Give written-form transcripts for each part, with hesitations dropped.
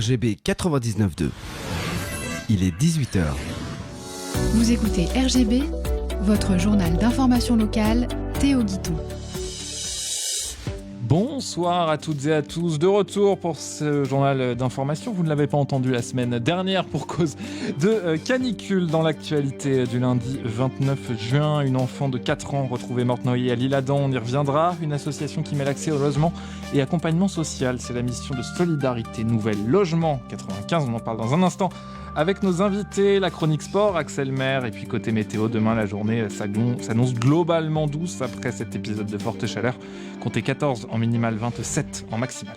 RGB 99.2. Il est 18h. Vous écoutez RGB, votre journal d'information locale, Théo Guiton. Bonsoir à toutes et à tous, de retour pour ce journal d'information. Vous ne l'avez pas entendu la semaine dernière pour cause de canicule dans l'actualité du lundi 29 juin. Une enfant de 4 ans retrouvée morte noyée à l'Isle-Adam, on y reviendra. Une association qui met l'accès au logement et accompagnement social. C'est la mission de Solidarité Nouvelle Logement 95, on en parle dans un instant. Avec nos invités, la chronique sport, Axel Maire, et puis côté météo, demain la journée s'annonce globalement douce après cet épisode de forte chaleur. Comptez 14 en minimal, 27 en maximal.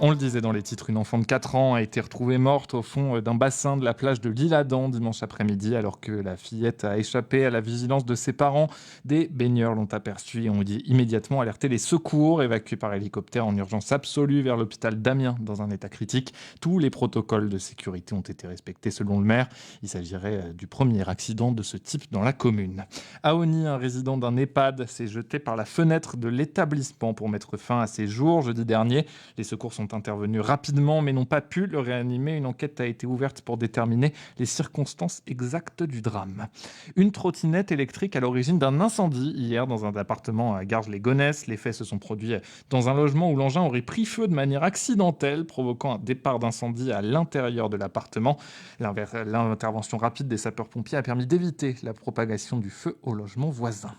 On le disait dans les titres, une enfant de 4 ans a été retrouvée morte au fond d'un bassin de la plage de l'Isle-Adam dimanche après-midi, alors que la fillette a échappé à la vigilance de ses parents. Des baigneurs l'ont aperçue et ont immédiatement alerté les secours, évacués par hélicoptère en urgence absolue vers l'hôpital d'Amiens dans un état critique. Tous les protocoles de sécurité ont été respectés selon le maire. Il s'agirait du premier accident de ce type dans la commune. À Osny, un résident d'un EHPAD s'est jeté par la fenêtre de l'établissement pour mettre fin à ses jours. Jeudi dernier, les secours sont intervenus rapidement mais n'ont pas pu le réanimer. Une enquête a été ouverte pour déterminer les circonstances exactes du drame. Une trottinette électrique à l'origine d'un incendie hier dans un appartement à Garges-les-Gonesse. Les faits se sont produits dans un logement où l'engin aurait pris feu de manière accidentelle, provoquant un départ d'incendie à l'intérieur de l'appartement. L'intervention rapide des sapeurs-pompiers a permis d'éviter la propagation du feu au logement voisin.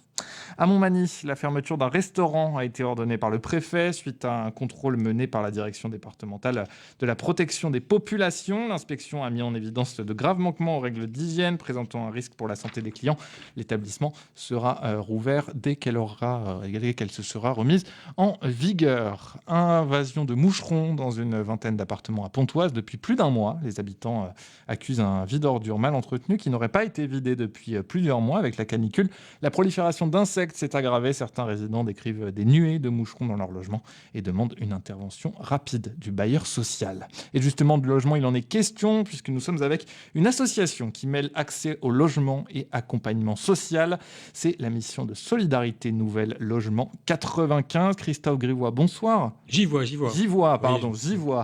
À Montmagny, la fermeture d'un restaurant a été ordonnée par le préfet suite à un contrôle mené par la direction départementale de la protection des populations. L'inspection a mis en évidence de graves manquements aux règles d'hygiène présentant un risque pour la santé des clients. L'établissement sera rouvert dès qu'elle se sera remise en vigueur. Invasion de moucherons dans une vingtaine d'appartements à Pontoise depuis plus d'un mois. Les habitants accusent un vide ordures mal entretenu qui n'aurait pas été vidé depuis plusieurs mois avec la canicule. La prolifération d'insectes s'est aggravée. Certains résidents décrivent des nuées de moucherons dans leur logement et demandent une intervention rapide du bailleur social. Et justement, de logement, il en est question puisque nous sommes avec une association qui mêle accès au logement et accompagnement social. C'est la mission de Solidarité Nouvelle Logement 95. Christophe Grivois, bonsoir. Givois. Givois.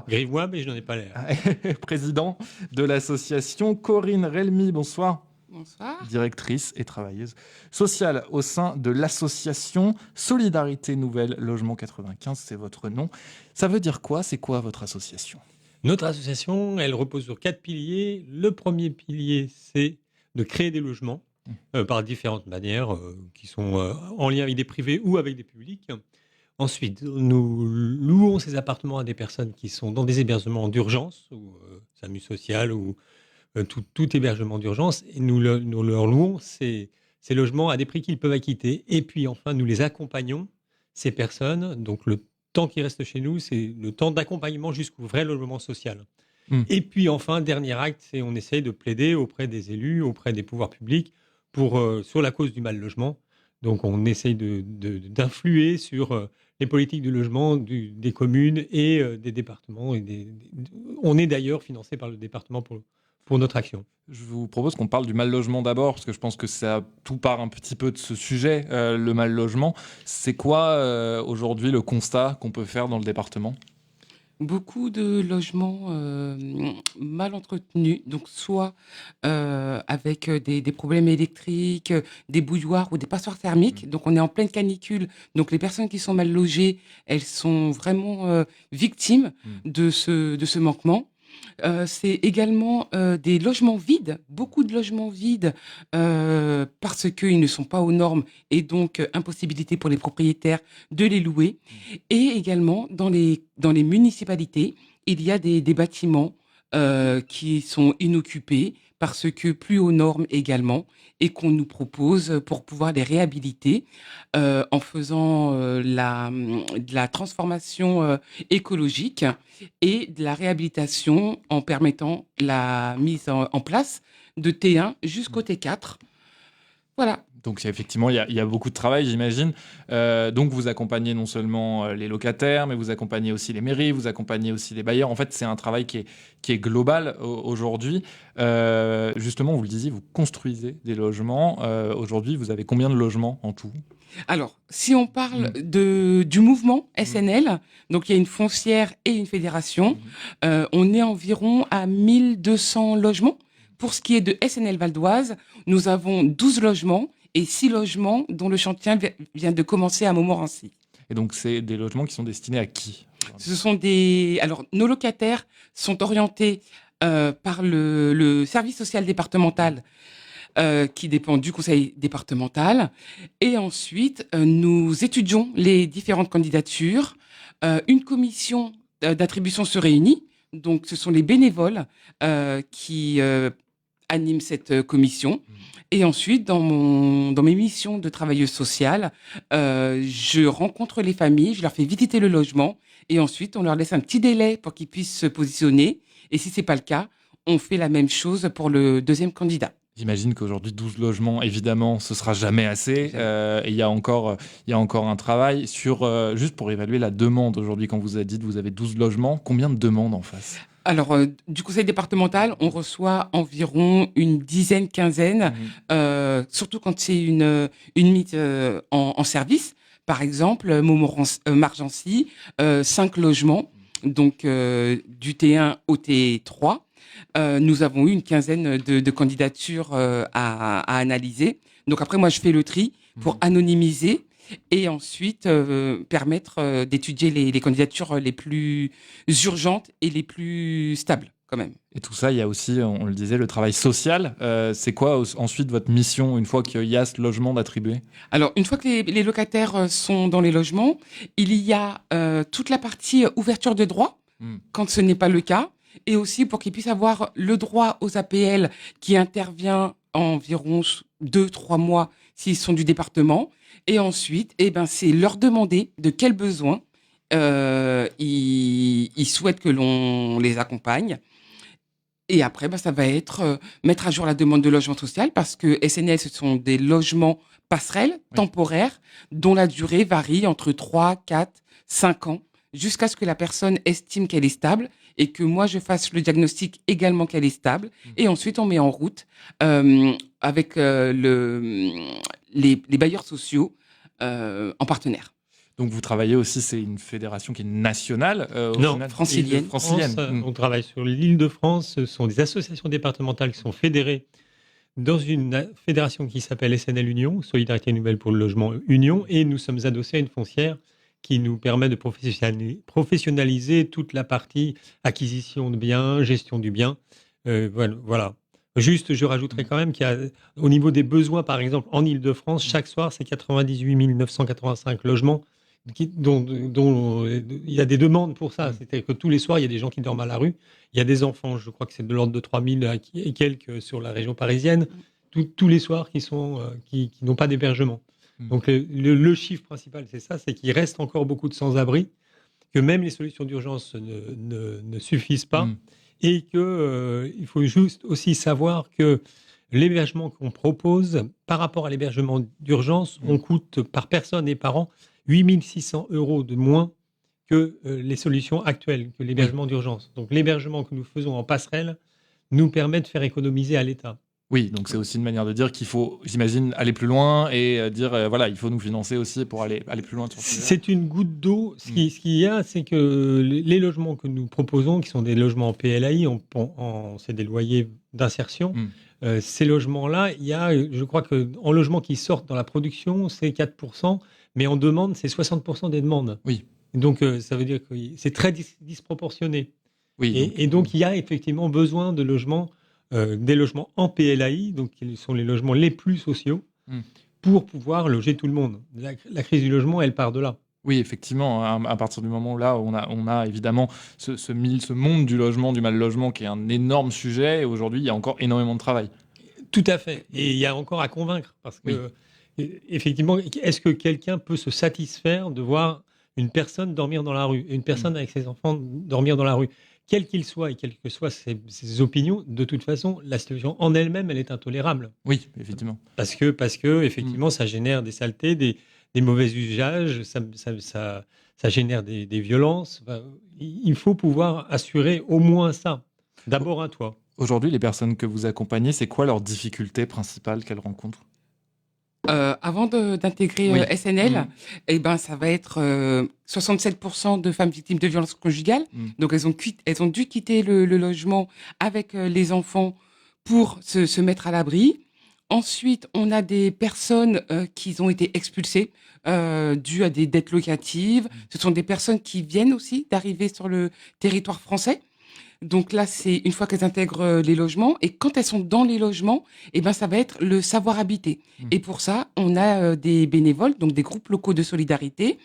Grivois, mais je n'en ai pas l'air. Président de l'association. Corinne Relmy, bonsoir. Bonsoir. Directrice et travailleuse sociale au sein de l'association Solidarité Nouvelle Logement 95, c'est votre nom. Ça veut dire quoi ? C'est quoi votre association ? Notre association, elle repose sur 4 piliers. Le premier pilier, c'est de créer des logements par différentes manières qui sont en lien avec des privés ou avec des publics. Ensuite, nous louons ces appartements à des personnes qui sont dans des hébergements d'urgence, ou SAMU social, ou tout hébergement d'urgence, et nous leur louons ces logements à des prix qu'ils peuvent acquitter. Et puis enfin, nous les accompagnons, ces personnes. Donc le temps qui reste chez nous, c'est le temps d'accompagnement jusqu'au vrai logement social. Et puis enfin, dernier acte, c'est on essaye de plaider auprès des élus, auprès des pouvoirs publics sur la cause du mal logement. Donc on essaye d'influer sur les politiques du logement des communes et des départements. On est d'ailleurs financé par le département pour notre action. Je vous propose qu'on parle du mal logement d'abord, parce que je pense que tout part un petit peu de ce sujet, le mal logement. C'est quoi aujourd'hui le constat qu'on peut faire dans le département ? Beaucoup de logements mal entretenus, donc soit avec des problèmes électriques, des bouilloires ou des passoires thermiques. Donc on est en pleine canicule, donc les personnes qui sont mal logées, elles sont vraiment victimes de ce manquement. C'est également des logements vides, beaucoup de logements vides parce qu'ils ne sont pas aux normes et donc impossibilité pour les propriétaires de les louer. Et également dans les municipalités, il y a des bâtiments qui sont inoccupés parce que plus aux normes également et qu'on nous propose pour pouvoir les réhabiliter en faisant de la transformation écologique et de la réhabilitation en permettant la mise en place de T1 jusqu'au T4. Voilà. Donc effectivement, il y a beaucoup de travail, j'imagine. Donc vous accompagnez non seulement les locataires, mais vous accompagnez aussi les mairies, vous accompagnez aussi les bailleurs. En fait, c'est un travail qui est global aujourd'hui. Justement, vous le disiez, vous construisez des logements. Aujourd'hui, vous avez combien de logements en tout ? Alors, si on parle du mouvement SNL, donc il y a une foncière et une fédération, on est environ à 1200 logements. Pour ce qui est de SNL Val d'Oise, nous avons 12 logements et 6 logements dont le chantier vient de commencer à Montmorency. Et donc, c'est des logements qui sont destinés à qui ? Alors, nos locataires sont orientés par le service social départemental qui dépend du conseil départemental. Et ensuite, nous étudions les différentes candidatures. Une commission d'attribution se réunit. Donc, ce sont les bénévoles qui animent cette commission. Et ensuite, dans mes missions de travailleuse sociale, je rencontre les familles, je leur fais visiter le logement. Et ensuite, on leur laisse un petit délai pour qu'ils puissent se positionner. Et si ce n'est pas le cas, on fait la même chose pour le deuxième candidat. J'imagine qu'aujourd'hui, 12 logements, évidemment, ce sera jamais assez. Et il y a encore un travail sur, juste pour évaluer la demande aujourd'hui. Quand vous avez dit que vous avez 12 logements, combien de demandes en face ? Alors, du conseil départemental, on reçoit environ une dizaine, quinzaine, surtout quand c'est une mise en service. Par exemple, Montmorency, 5 logements, donc du T1 au T3. Nous avons eu une quinzaine de candidatures à analyser. Donc après, moi, je fais le tri pour anonymiser et ensuite permettre d'étudier les candidatures les plus urgentes et les plus stables quand même. Et tout ça, il y a aussi, on le disait, le travail social. C'est quoi ensuite votre mission une fois qu'il y a ce logement d'attribuer ? Alors, une fois que les locataires sont dans les logements, il y a toute la partie ouverture de droit, quand ce n'est pas le cas, et aussi pour qu'ils puissent avoir le droit aux APL qui intervient environ 2-3 mois s'ils sont du département. Et ensuite, c'est leur demander de quels besoins ils souhaitent que l'on les accompagne. Et après, ça va être mettre à jour la demande de logement social parce que SNL, ce sont des logements passerelles, temporaires, dont la durée varie entre 3, 4, 5 ans, jusqu'à ce que la personne estime qu'elle est stable et que moi, je fasse le diagnostic également qu'elle est stable. Et ensuite, on met en route avec les bailleurs sociaux en partenaire. Donc vous travaillez aussi, c'est une fédération qui est nationale Non, francilienne. On travaille sur l'Île-de-France. Ce sont des associations départementales qui sont fédérées dans une fédération qui s'appelle SNL Union, Solidarité Nouvelle pour le Logement Union, et nous sommes adossés à une foncière qui nous permet de professionnaliser toute la partie acquisition de biens, gestion du bien. Voilà. Juste, je rajouterai quand même qu'il y a, au niveau des besoins, par exemple, en Île-de-France, chaque soir, c'est 98 985 logements dont il y a des demandes pour ça. C'est-à-dire que tous les soirs, il y a des gens qui dorment à la rue. Il y a des enfants, je crois que c'est de l'ordre de 3000 et quelques sur la région parisienne, tous les soirs qui n'ont pas d'hébergement. Donc le chiffre principal, c'est ça, c'est qu'il reste encore beaucoup de sans-abri, que même les solutions d'urgence ne suffisent pas, et qu'il faut juste aussi savoir que l'hébergement qu'on propose, par rapport à l'hébergement d'urgence, on coûte par personne et par an 8 600 € de moins que les solutions actuelles, que l'hébergement d'urgence. Donc l'hébergement que nous faisons en passerelle nous permet de faire économiser à l'État. Oui, donc c'est aussi une manière de dire qu'il faut, j'imagine, aller plus loin et dire, voilà, il faut nous financer aussi pour aller plus loin sur ce sujet. C'est une goutte d'eau. Ce qu'il y a, c'est que les logements que nous proposons, qui sont des logements en PLAI, c'est des loyers d'insertion, ces logements-là, il y a, je crois qu'en logements qui sortent dans la production, c'est 4%, mais en demande, c'est 60% des demandes. Oui. Donc, ça veut dire que c'est très disproportionné. Oui. Et donc, il y a effectivement besoin de logements, des logements en PLAI, donc qui sont les logements les plus sociaux, pour pouvoir loger tout le monde. La crise du logement, elle part de là. Oui, effectivement, à partir du moment où là, on a évidemment ce monde du logement, du mal logement, qui est un énorme sujet, et aujourd'hui, il y a encore énormément de travail. Tout à fait. Et il y a encore à convaincre, parce que, effectivement, est-ce que quelqu'un peut se satisfaire de voir une personne dormir dans la rue, une personne avec ses enfants dormir dans la rue ? quel qu'il soit et quelles que soient ses opinions, de toute façon, la situation en elle-même, elle est intolérable. Oui, effectivement. Parce que effectivement, ça génère des saletés, des mauvais usages, ça génère des violences. Enfin, il faut pouvoir assurer au moins ça. D'abord un toit. Aujourd'hui, les personnes que vous accompagnez, c'est quoi leurs difficultés principales qu'elles rencontrent? Avant d'intégrer Oui. SNL, eh ben, ça va être 67% de femmes victimes de violences conjugales. Donc, elles ont dû quitter le logement avec les enfants pour se mettre à l'abri. Ensuite, on a des personnes qui ont été expulsées dues à des dettes locatives. Ce sont des personnes qui viennent aussi d'arriver sur le territoire français. Donc là, c'est une fois qu'elles intègrent les logements. Et quand elles sont dans les logements, eh ben, ça va être le savoir habiter. Et pour ça, on a des bénévoles, donc des groupes locaux de solidarité,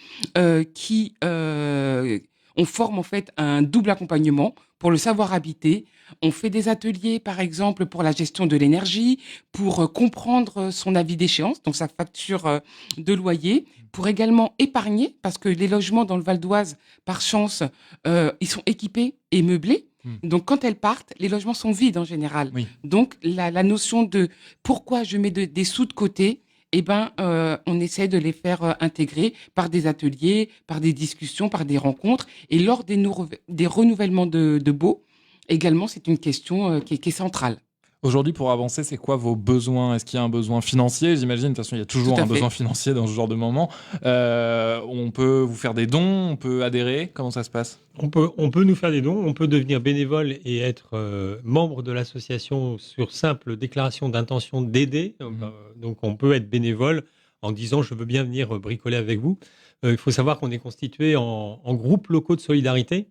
qui on forme en fait un double accompagnement pour le savoir habiter. On fait des ateliers, par exemple, pour la gestion de l'énergie, pour comprendre son avis d'échéance, donc sa facture de loyer, pour également épargner, parce que les logements dans le Val d'Oise, par chance, ils sont équipés et meublés. Donc, quand elles partent, les logements sont vides en général. Oui. Donc, la notion de pourquoi je mets des sous de côté, eh ben, on essaie de les faire intégrer par des ateliers, par des discussions, par des rencontres. Et lors des renouvellements de baux, également, c'est une question qui est centrale. Aujourd'hui, pour avancer, c'est quoi vos besoins? Est-ce qu'il y a un besoin financier? J'imagine, de toute façon, il y a toujours Tout à un fait. besoin financier dans ce genre de moment. On peut vous faire des dons, on peut adhérer. Comment ça se passe? On peut nous faire des dons, on peut devenir bénévole et être membre de l'association sur simple déclaration d'intention d'aider. Donc on peut être bénévole en disant je veux bien venir bricoler avec vous. Il faut savoir qu'on est constitué en groupes locaux de solidarité,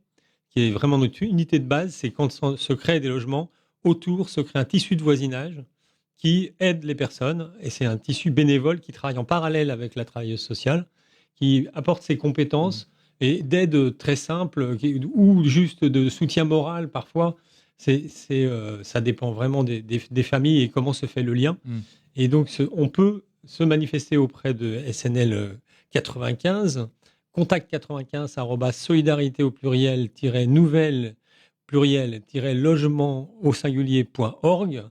qui est vraiment notre unité de base. C'est quand se créent des logements, autour se crée un tissu de voisinage qui aide les personnes. Et c'est un tissu bénévole qui travaille en parallèle avec la travailleuse sociale, qui apporte ses compétences et d'aide très simple ou juste de soutien moral parfois. Ça dépend vraiment des familles et comment se fait le lien. Et donc, on peut se manifester auprès de SNL 95, contact 95 @solidarité au pluriel nouvelle pluriel logement au singulier.org,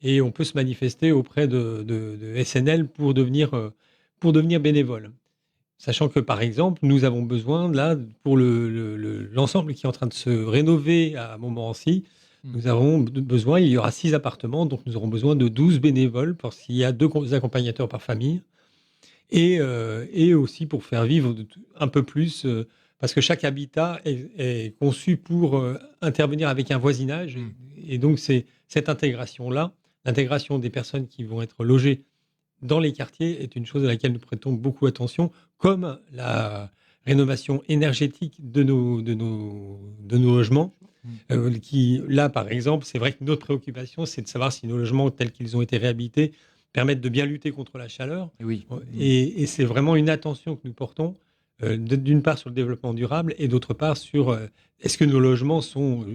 et on peut se manifester auprès de SNL pour devenir bénévole. Sachant que, par exemple, nous avons besoin, là, pour l'ensemble qui est en train de se rénover à Montmorency, nous avons besoin, il y aura 6 appartements, donc nous aurons besoin de 12 bénévoles, parce qu'il y a 2 accompagnateurs par famille, et aussi pour faire vivre un peu plus, parce que chaque habitat est conçu pour intervenir avec un voisinage, et donc c'est cette intégration-là, l'intégration des personnes qui vont être logées dans les quartiers est une chose à laquelle nous prêtons beaucoup attention, comme la rénovation énergétique de nos logements. Là, par exemple, c'est vrai que notre préoccupation, c'est de savoir si nos logements tels qu'ils ont été réhabilités permettent de bien lutter contre la chaleur. Oui. Et c'est vraiment une attention que nous portons, d'une part sur le développement durable et d'autre part sur est-ce que nos logements sont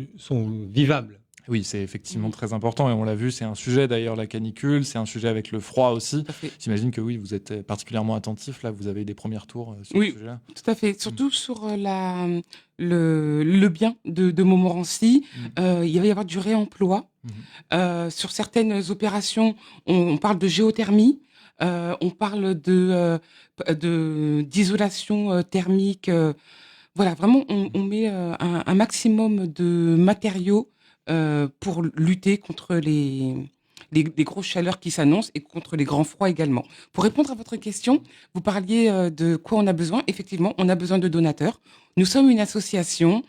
vivables. Oui, c'est effectivement très important et on l'a vu, c'est un sujet d'ailleurs, la canicule, c'est un sujet avec le froid aussi. J'imagine que oui, vous êtes particulièrement attentif, là, vous avez des premiers retours sur ce sujet-là. Tout à fait, surtout sur le bien de Montmorency. Il va y avoir du réemploi. Sur certaines opérations, on parle de géothermie, on parle d'isolation thermique. Voilà, vraiment, on met un maximum de matériaux pour lutter contre les grosses chaleurs qui s'annoncent et contre les grands froids également. Pour répondre à votre question, vous parliez de quoi on a besoin. Effectivement, on a besoin de donateurs. Nous sommes une association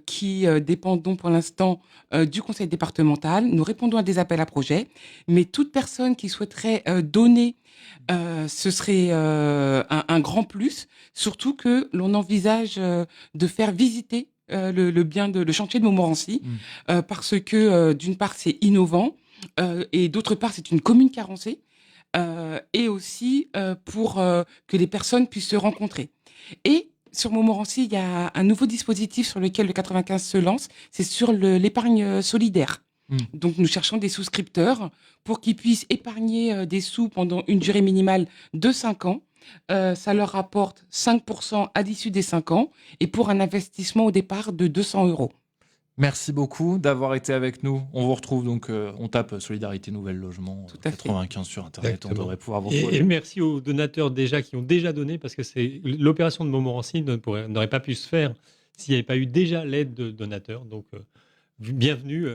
qui dépend donc pour l'instant du conseil départemental. Nous répondons à des appels à projets, mais toute personne qui souhaiterait donner, ce serait un grand plus, surtout que l'on envisage de faire visiter le chantier de Montmorency, parce que d'une part c'est innovant, et d'autre part c'est une commune carencée, et aussi pour que les personnes puissent se rencontrer. Et sur Montmorency, il y a un nouveau dispositif sur lequel le 95 se lance, c'est sur l'épargne solidaire. Donc nous cherchons des souscripteurs pour qu'ils puissent épargner des sous pendant une durée minimale de 5 ans. Ça leur rapporte 5% à l'issue des 5 ans, et pour un investissement au départ de 200 €. Merci beaucoup d'avoir été avec nous. On vous retrouve donc, on tape Solidarité Nouvelle Logement Tout à fait. 95 sur Internet. Exactement. On devrait pouvoir vous Et retrouver. merci aux donateurs qui ont déjà donné, parce que l'opération de Montmorency n'aurait pas pu se faire s'il n'y avait pas eu déjà l'aide de donateurs. Donc, bienvenue,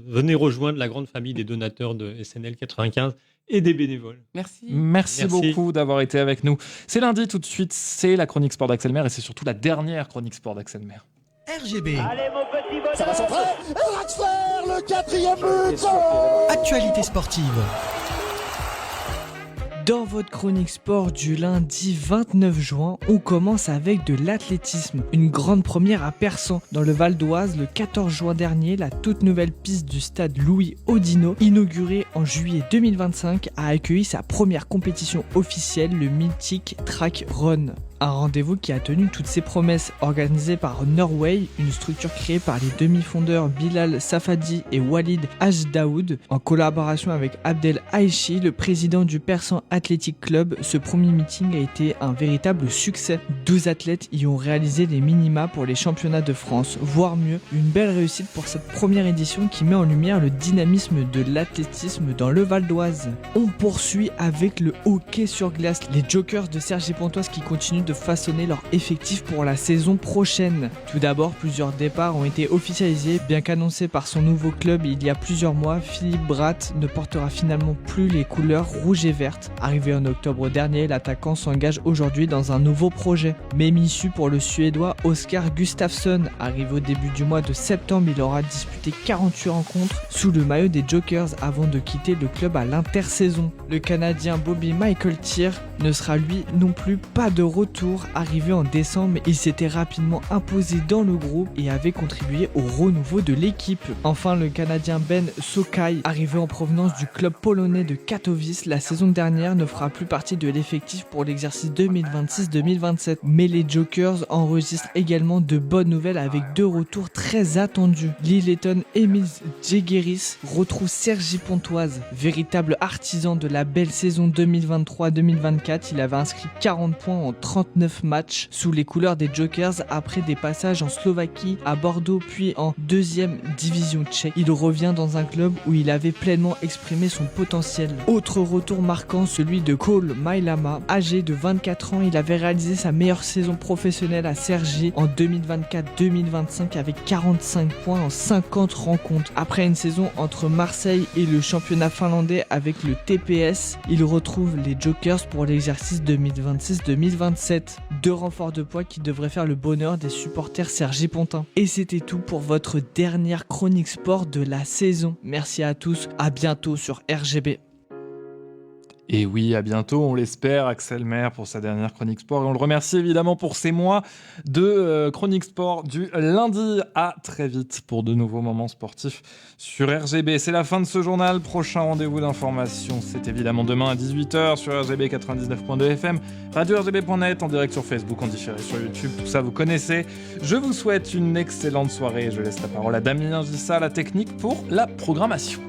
venez rejoindre la grande famille des donateurs de SNL 95 et des bénévoles. Merci. Merci Merci. beaucoup d'avoir été avec nous. C'est lundi tout de suite, c'est la chronique sport d'Axel Maire et c'est surtout la dernière chronique sport d'Axel Maire. RGB. Allez mon petit bonhomme. Ça va centrer. Et Draxler, le 4e but. Actualité sportive. Dans votre chronique sport du lundi 29 juin, on commence avec de l'athlétisme. Une grande première à Persan. Dans le Val d'Oise, le 14 juin dernier, la toute nouvelle piste du stade Louis Oudinot, inaugurée en juillet 2025, a accueilli sa première compétition officielle, le mythique Track Run. Un rendez-vous qui a tenu toutes ses promesses, organisé par Norway, une structure créée par les demi-fondeurs Bilal Safadi et Walid Ajdaoud, en collaboration avec Abdel Aichi, le président du Persan Athletic Club. Ce premier meeting a été un véritable succès. 12 athlètes y ont réalisé les minima pour les championnats de France, voire mieux, une belle réussite pour cette première édition qui met en lumière le dynamisme de l'athlétisme dans le Val d'Oise. On poursuit avec le hockey sur glace, les Jokers de Cergy-Pontoise qui continuent de façonner leur effectif pour la saison prochaine. Tout d'abord, plusieurs départs ont été officialisés, bien qu'annoncé par son nouveau club il y a plusieurs mois. Philippe Bratt ne portera finalement plus les couleurs rouge et verte. Arrivé en octobre dernier, l'attaquant s'engage aujourd'hui dans un nouveau projet. Même issue pour le Suédois Oscar Gustafsson. Arrivé au début du mois de septembre, il aura disputé 48 rencontres sous le maillot des Jokers avant de quitter le club à l'intersaison. Le Canadien Bobby Michael Tyr ne sera lui non plus pas de retour. Arrivé en décembre, il s'était rapidement imposé dans le groupe et avait contribué au renouveau de l'équipe. Enfin, le Canadien Ben Sokai, arrivé en provenance du club polonais de Katowice la saison dernière, ne fera plus partie de l'effectif pour l'exercice 2026-2027. Mais les Jokers enregistrent également de bonnes nouvelles avec deux retours très attendus. Lilleton Emil Djegeris retrouve Cergy-Pontoise. Véritable artisan de la belle saison 2023-2024, il avait inscrit 40 points en 39 matchs sous les couleurs des Jokers après des passages en Slovaquie, à Bordeaux puis en 2e division tchèque. Il revient dans un club où il avait pleinement exprimé son potentiel. Autre retour marquant, celui de Cole Mailama. Âgé de 24 ans, il avait réalisé sa meilleure saison professionnelle à Cergy en 2024-2025 avec 45 points en 50 rencontres. Après une saison entre Marseille et le championnat finlandais avec le TPS, il retrouve les Jokers pour l'exercice 2026-2027. Deux renforts de poids qui devraient faire le bonheur des supporters cergy-pontins. Et c'était tout pour votre dernière chronique sport de la saison. Merci à tous, à bientôt sur RGB. Et oui, à bientôt, on l'espère, Axel Maire pour sa dernière chronique sport. Et on le remercie évidemment pour ces mois de chronique sport du lundi. À très vite pour de nouveaux moments sportifs sur RGB. C'est la fin de ce journal. Prochain rendez-vous d'information, c'est évidemment demain à 18h sur RGB 99.2 FM, radio RGB.net, en direct sur Facebook, en différé sur YouTube. Tout ça, vous connaissez. Je vous souhaite une excellente soirée. Je laisse la parole à Damien Gissa, la technique pour la programmation.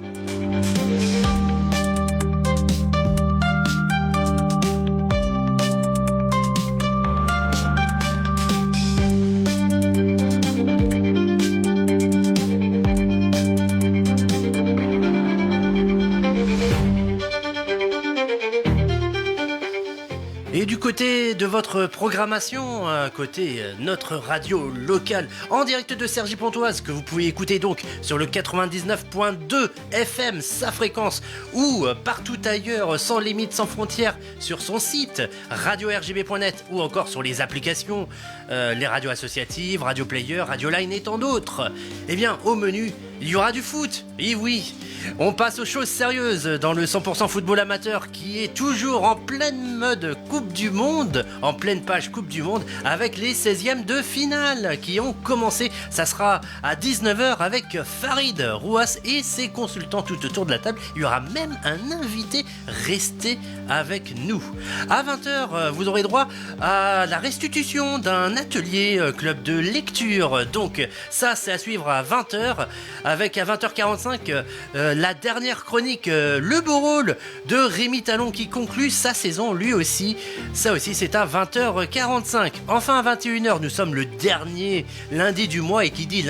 Et du côté de votre programmation, côté notre radio locale, en direct de Cergy-Pontoise, que vous pouvez écouter donc sur le 99.2 FM, sa fréquence, ou partout ailleurs, sans limite, sans frontières, sur son site, radio-rgb.net, ou encore sur les applications, les radios associatives, Radio Player, Radio Line et tant d'autres. Eh bien, au menu, il y aura du foot, et oui. On passe aux choses sérieuses dans le 100% football amateur qui est toujours en pleine mode Coupe du Monde, en pleine page Coupe du Monde avec les 16e de finale qui ont commencé. Ça sera à 19h avec Farid Rouas et ses consultants tout autour de la table. Il y aura même un invité. Restez avec nous. À 20h, vous aurez droit à la restitution d'un atelier club de lecture. Donc ça, c'est à suivre à 20h avec à 20h45 la dernière chronique, le beau rôle de Rémi Talon qui conclut sa saison lui aussi. Ça aussi c'est à 20h45. Enfin à 21h, nous sommes le dernier lundi du mois et qui dit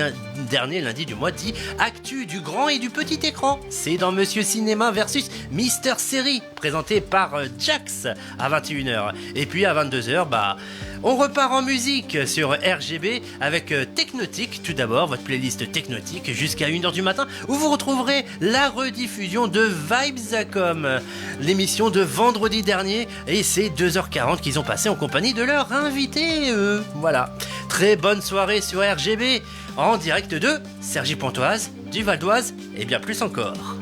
dernier lundi du mois dit actu du grand et du petit écran. C'est dans Monsieur Cinéma versus Mister Série, présenté par Jax à 21h. Et puis à 22h, on repart en musique sur RGB avec Technotique, tout d'abord, votre playlist Technotique jusqu'à 1h du matin où vous retrouverez la rediffusion de Vibes.com, l'émission de vendredi dernier, et c'est 2h40 qu'ils ont passé en compagnie de leur invité. Voilà, très bonne soirée sur RGB en direct de Cergy-Pontoise, du Val d'Oise et bien plus encore.